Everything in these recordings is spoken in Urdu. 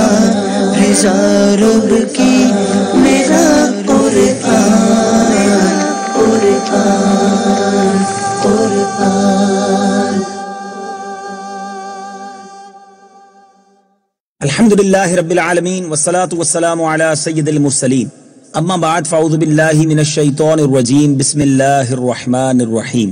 قرآن رضا رب کی میرا قرآن قرآن قرآن. الحمدللہ رب العالمین والصلاة والسلام علی سید المرسلین. اما بعد فاعوذ باللہ من الشیطان الرجیم. بسم اللہ الرحمن الرحیم.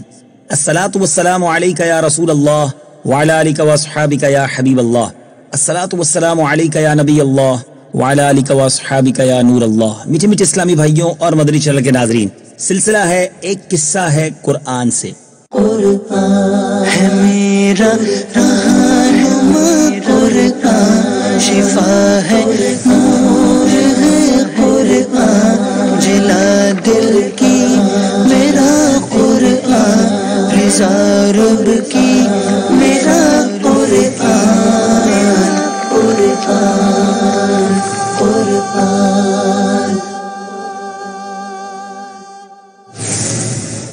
الصلاة والسلام علیک یا رسول اللہ وعلی آلک واصحابک یا حبیب اللہ. الصلاة والسلام علیک یا نبی اللہ وعلی آلک واصحابک یا نور اللہ. میٹھے میٹھے اسلامی بھائیوں اور مدنی چینل کے ناظرین، سلسلہ ہے ایک قصہ ہے قرآن سے. قرآن ہے میرا رہنما، قرآن شفا ہے، نور ہے، قرآن جلا دل کی میرا قرآن رضا رب کی میرا قرآن قرآن قرآن.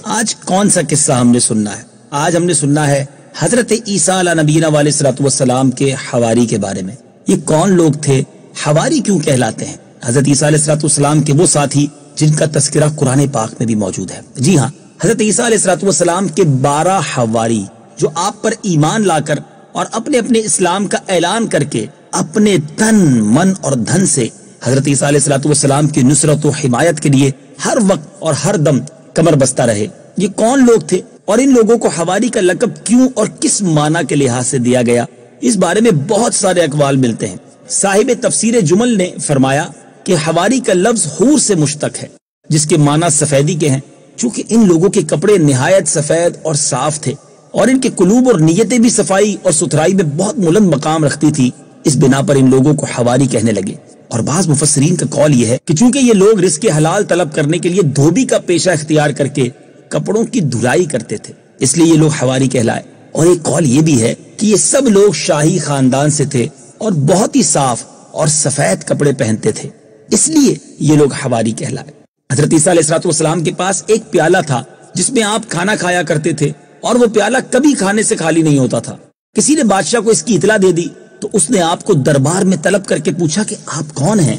آج کون سا قصہ ہم نے سننا ہے؟ آج ہم نے سننا ہے حضرت عیسیٰ علیہ نبینا علیہ الصلوۃ والسلام کے حواری کے بارے میں. یہ کون لوگ تھے؟ حواری کیوں کہلاتے ہیں؟ حضرت عیسیٰ علیہ الصلوۃ والسلام کے وہ ساتھی جن کا تذکرہ قرآن پاک میں بھی موجود ہے. جی ہاں، حضرت عیسیٰ علیہ الصلوۃ والسلام کے 12 حواری جو آپ پر ایمان لا کر اور اپنے اپنے اسلام کا اعلان کر کے اپنے تن من اور دھن سے حضرت عیسیٰ علیہ الصلوۃ والسلام کی نصرت و حمایت کے لیے ہر وقت اور ہر دم کمر بستہ رہے. یہ کون لوگ تھے اور ان لوگوں کو حواری کا لقب کیوں اور کس معنی کے لحاظ سے دیا گیا؟ اس بارے میں بہت سارے اقوال ملتے ہیں. صاحب تفسیر جمل نے فرمایا کہ حواری کا لفظ حور سے مشتق ہے جس کے معنی سفیدی کے ہیں. چونکہ ان لوگوں کے کپڑے نہایت سفید اور صاف تھے اور ان کے قلوب اور نیتیں بھی صفائی اور ستھرائی میں بہت بلند مقام رکھتی تھی، اس بنا پر ان لوگوں کو حواری کہنے لگے. اور بعض مفسرین کا قول یہ ہے کہ چونکہ یہ لوگ رزق حلال طلب کرنے کے لیے دھوبی کا پیشہ اختیار کر کے کپڑوں کی دھلائی کرتے تھے، اس لیے یہ لوگ حواری کہلائے. اور ایک قول یہ بھی ہے کہ یہ سب لوگ شاہی خاندان سے تھے اور بہت ہی صاف اور سفید کپڑے پہنتے تھے، اس لیے یہ لوگ حواری کہلائے. حضرت عیسیٰ علیہ الصلوۃ والسلام کے پاس ایک پیالہ تھا جس میں آپ کھانا کھایا کرتے تھے، اور وہ پیالہ کبھی کھانے سے خالی نہیں ہوتا تھا. کسی نے بادشاہ کو اس کی اطلاع دے دی تو اس نے آپ کو دربار میں طلب کر کے پوچھا کہ آپ کون ہیں؟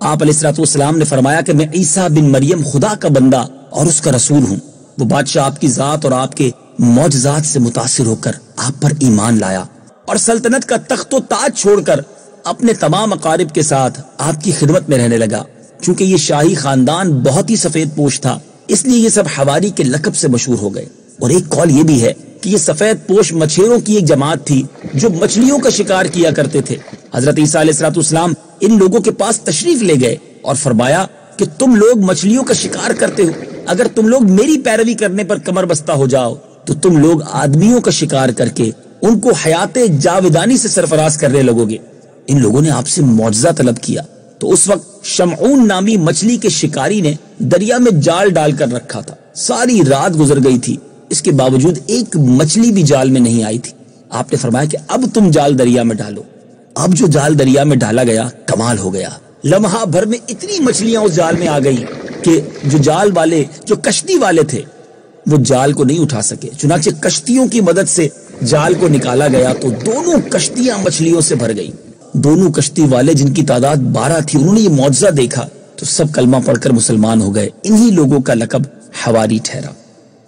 آپ علیہ الصلوۃ والسلام نے فرمایا کہ میں عیسیٰ بن مریم خدا کا بندہ اور اس کا رسول ہوں. وہ بادشاہ آپ کی ذات اور آپ کے معجزات سے متاثر ہو کر آپ پر ایمان لایا اور سلطنت کا تخت و تاج چھوڑ کر اپنے تمام اقارب کے ساتھ آپ کی خدمت میں رہنے لگا. چونکہ یہ شاہی خاندان بہت ہی سفید پوش تھا، اس لیے یہ سب حواری کے لقب سے مشہور ہو گئے. اور ایک قول یہ بھی ہے کہ یہ سفید پوش مچھیروں کی ایک جماعت تھی جو مچھلیوں کا شکار کیا کرتے تھے. حضرت عیسیٰ علیہ الصلوۃ والسلام ان لوگوں کے پاس تشریف لے گئے اور فرمایا کہ تم لوگ مچھلیوں کا شکار کرتے ہو، اگر تم لوگ میری پیروی کرنے پر کمر بستہ ہو جاؤ تو تم لوگ آدمیوں کا شکار کر کے ان کو حیات جاودانی سے سرفراز کرنے لگو گے. ان لوگوں نے آپ سے معجزہ طلب کیا تو اس وقت شمعون نامی مچھلی کے شکاری نے دریا میں جال ڈال کر رکھا تھا. ساری رات گزر گئی تھی، اس کے باوجود ایک مچھلی بھی جال میں نہیں آئی تھی. آپ نے فرمایا کہ اب تم جال دریا میں ڈالو. اب جو جال دریا میں ڈالا گیا کمال ہو گیا. لمحہ بھر میں اتنی مچھلیاں اس جال میں آ گئی کہ جو کشتی والے تھے وہ جال کو نہیں اٹھا سکے. چنانچہ کشتیوں کی مدد سے جال کو نکالا گیا تو دونوں کشتیاں مچھلیوں سے بھر گئی. دونوں کشتی والے جن کی تعداد 12 تھی، انہوں نے یہ معجزہ دیکھا تو سب کلمہ پڑھ کر مسلمان ہو گئے. انہی لوگوں کا لقب حواری ٹھہرا.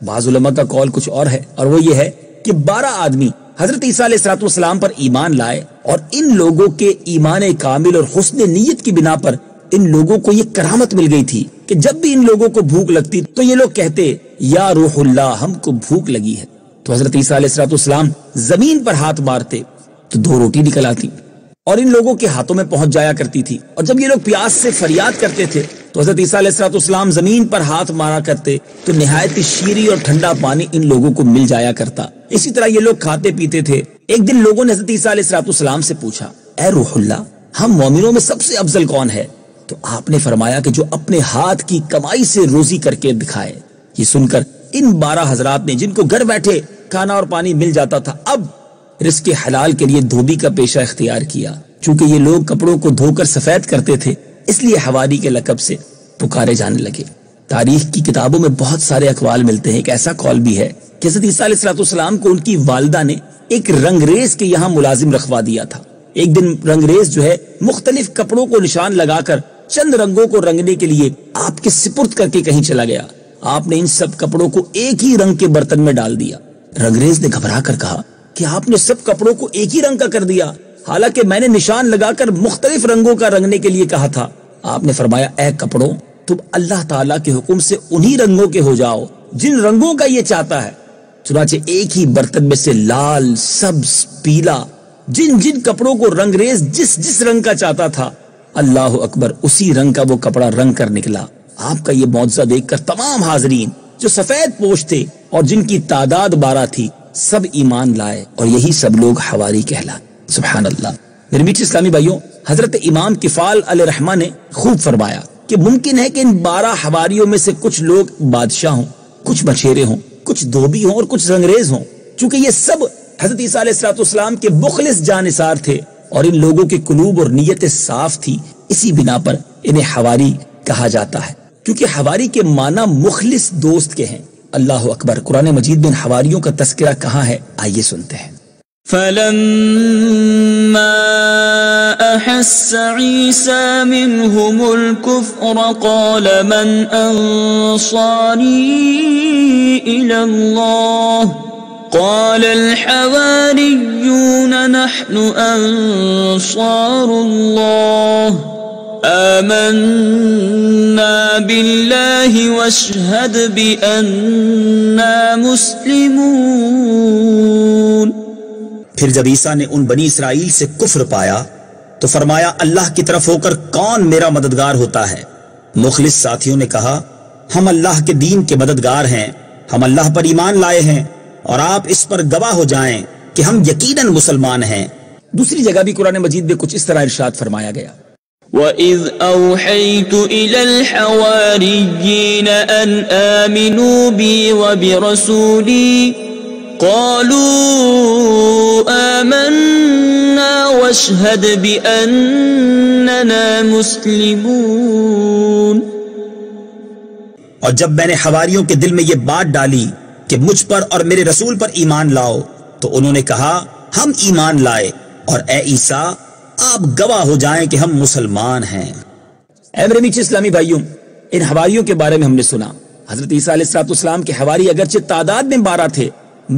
بعض علماء کا قول کچھ اور ہے، اور وہ یہ ہے کہ 12 آدمی حضرت عیسیٰ علیہ الصلوۃ والسلام پر ایمان لائے اور ان لوگوں کے ایمان کامل اور حسن نیت کی بنا پر ان لوگوں کو یہ کرامت مل گئی تھی کہ جب بھی ان لوگوں کو بھوک لگتی تو یہ لوگ کہتے یا روح اللہ ہم کو بھوک لگی ہے. تو حضرت عیسیٰ علیہ الصلوۃ والسلام زمین پر ہاتھ مارتے تو 2 روٹی نکل آتی اور ان لوگوں کے ہاتھوں میں پہنچ جایا کرتی تھی. اور جب یہ لوگ پیاس سے فریاد کرتے تھے تو حضرت عیسیٰ علیہ الصلوۃ والسلام زمین پر ہاتھ مارا کرتے تو نہایت شیریں اور ٹھنڈا پانی ان لوگوں کو مل جایا کرتا. اسی طرح یہ لوگ کھاتے پیتے تھے. ایک دن لوگوں نے حضرت عیسیٰ علیہ الصلوۃ والسلام سے پوچھا، اے روح اللہ، ہم مومنوں میں سب سے افضل کون ہے؟ تو آپ نے فرمایا کہ جو اپنے ہاتھ کی کمائی سے روزی کر کے دکھائے. یہ سن کر ان 12 حضرات نے، جن کو گھر بیٹھے کھانا اور پانی مل جاتا تھا، اب رزق حلال کے لیے دھوبی کا پیشہ اختیار کیا. چونکہ یہ لوگ کپڑوں کو دھو کر سفید کرتے تھے اس لیے حواری کے لقب سے پکارے جانے لگے. تاریخ کی کتابوں میں بہت سارے اقوال ملتے ہیں. ایک ایسا قول بھی ہے کہ حضرت عیسیٰ علیہ الصلوۃ والسلام کو ان کی والدہ نے ایک رنگریز کے یہاں ملازم رکھوا دیا تھا. ایک دن رنگریز جو ہے مختلف کپڑوں کو نشان لگا کر چند رنگوں کو رنگنے کے لیے آپ کے سپرد کر کے کہیں چلا گیا. آپ نے ان سب کپڑوں کو ایک ہی رنگ کے برتن میں ڈال دیا. رنگریز نے گھبرا کر کہا کہ آپ نے سب کپڑوں کو ایک ہی رنگ کا کر دیا، حالانکہ میں نے نشان لگا کر مختلف رنگوں کا رنگنے کے لیے کہا تھا. آپ نے فرمایا اے کپڑوں، تم اللہ تعالیٰ کے حکم سے انہی رنگوں کے ہو جاؤ جن رنگوں کا یہ چاہتا ہے. چنانچہ ایک ہی برتن میں سے لال، سبز، پیلا، جن جن کپڑوں کو رنگریز جس جس رنگ کا چاہتا تھا، اللہ اکبر، اسی رنگ کا وہ کپڑا رنگ کر نکلا. آپ کا یہ معجزہ دیکھ کر تمام حاضرین جو سفید پوش تھے اور جن کی تعداد 12 تھی، سب ایمان لائے اور یہی سب لوگ حواری کہلائے. سبحان اللہ. میرے میٹھے اسلامی بھائیوں، حضرت امام کفال علیہ رحمہ نے خوب فرمایا کہ ممکن ہے کہ ان 12 حواریوں میں سے کچھ لوگ بادشاہ ہوں، کچھ مچھیرے ہوں، کچھ دھوبی ہوں اور کچھ رنگریز ہوں. چونکہ یہ سب حضرت عیسیٰ علیہ السلام کے مخلص جانثار تھے اور ان لوگوں کے قلوب اور نیت صاف تھی، اسی بنا پر انہیں حواری کہا جاتا ہے، کیونکہ حواری کے معنی مخلص دوست کے ہیں. اللہ اکبر. قرآن مجید میں ان حواریوں کا تذکرہ کہاں ہے؟ آئیے سنتے ہیں. فَلَمَّا أَحَسَّ عِيسَى مِنْهُمُ الْكُفْرَ قَالَ مَنْ أَنصَارِي إِلَى اللَّهِ قال الحواريون نحن أنصار الله آمنا بالله واشهد بأننا مسلمون. پھر جب عیسیٰ نے ان بنی اسرائیل سے کفر پایا تو فرمایا اللہ کی طرف ہو کر کون میرا مددگار ہوتا ہے. مخلص ساتھیوں نے کہا ہم اللہ کے دین کے مددگار ہیں، ہم اللہ پر ایمان لائے ہیں اور آپ اس پر گواہ ہو جائیں کہ ہم یقیناً مسلمان ہیں. دوسری جگہ بھی قرآن مجید میں کچھ اس طرح ارشاد فرمایا گیا. وَإِذْ أَوْحَيْتُ إِلَى الْحَوَارِيِّينَ أَنْ آمِنُوا بِي وَبِرَسُولِي قَالُوا آمَنَّا وَاشْهَدْ بِأَنَّنَا مُسْلِمُونَ. اور جب میں نے حواریوں کے دل میں یہ بات ڈالی کہ مجھ پر اور میرے رسول پر ایمان لاؤ تو انہوں نے کہا ہم ایمان لائے، اور اے عیسیٰ آپ گواہ ہو جائیں کہ ہم مسلمان ہیں. اے میرے میٹھے اسلامی بھائیوں، ان حواریوں کے بارے میں ہم نے سنا. حضرت عیسیٰ علیہ السلام کے حواری اگرچہ تعداد میں 12 تھے،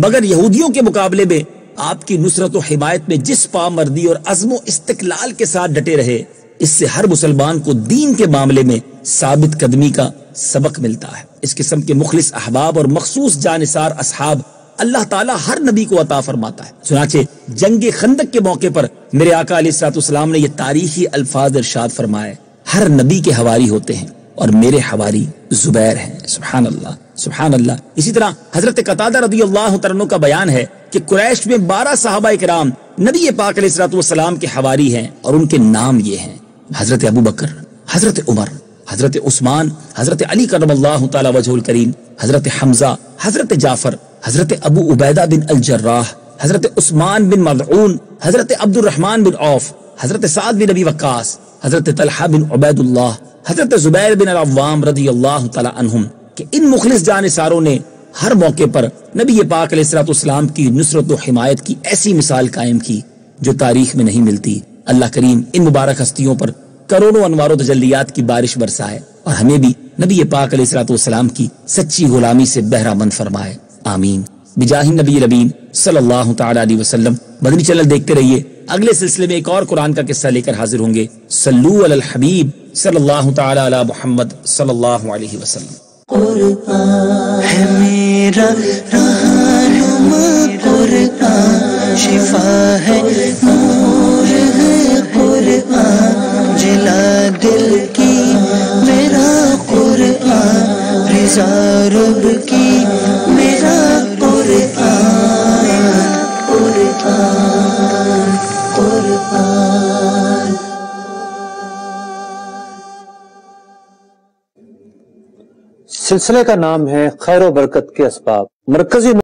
مگر یہودیوں کے مقابلے میں آپ کی نصرت و حمایت میں جس پامردی اور عزم و استقلال کے ساتھ ڈٹے رہے، اس سے ہر مسلمان کو دین کے معاملے میں ثابت قدمی کا سبق ملتا ہے. اس قسم کے مخلص احباب اور مخصوص جانثار اصحاب اللہ تعالیٰ ہر نبی کو عطا فرماتا ہے. چنانچہ جنگ خندق کے موقع پر میرے آقا علیہ السلام نے یہ تاریخی الفاظ ارشاد فرمائے، ہر نبی کے حواری ہوتے ہیں اور میرے حواری زبیر ہیں. سبحان اللہ، سبحان اللہ. اسی طرح حضرت قتادہ رضی اللہ عنہ کا بیان ہے کہ قریش میں 12 صحابہ کرام نبی پاک علیہ السلام کے حواری ہیں اور ان کے نام یہ ہیں: حضرت ابو بکر، حضرت عمر، حضرت عثمان، حضرت علی کرم اللہ تعالی وجہ الکریم، حضرت حمزہ، حضرت جعفر، حضرت ابو عبیدہ بن الجراح، حضرت عثمان بن مظعون، حضرت عبد الرحمن بن عوف، حضرت سعد بن ابی وقاص، حضرت طلحہ بن عبید اللہ، حضرت زبیر بن العوام رضی اللہ تعالی عنہم. کہ ان مخلص جانثاروں نے ہر موقع پر نبی پاک علیہ السلام کی نصرت و حمایت کی ایسی مثال قائم کی جو تاریخ میں نہیں ملتی. اللہ کریم ان مبارک ہستیوں پر کروڑوں انوار و تجلیات کی بارش برسائے اور ہمیں بھی نبی پاک علیہ السلام کی سچی غلامی سے بہرہ مند فرمائے. آمین. بجاہ نبی الامین صلی اللہ تعالی علیہ وسلم. مدنی چینل دیکھتے رہیے. اگلے سلسلے میں ایک اور قرآن کا قصہ لے کر حاضر ہوں گے. صلو علی الحبیب صلی اللہ تعالی علی محمد صلی اللہ علیہ وسلم. قرآن ہے میرا رہنما، قرآن شفا ہے، نور ہے قرآن، جلا دل کی میرا قرآن، رضا رب کی میرا قرآن، قرآن قرآن. سلسلے کا نام ہے خیر و برکت کے اسباب. مرکزی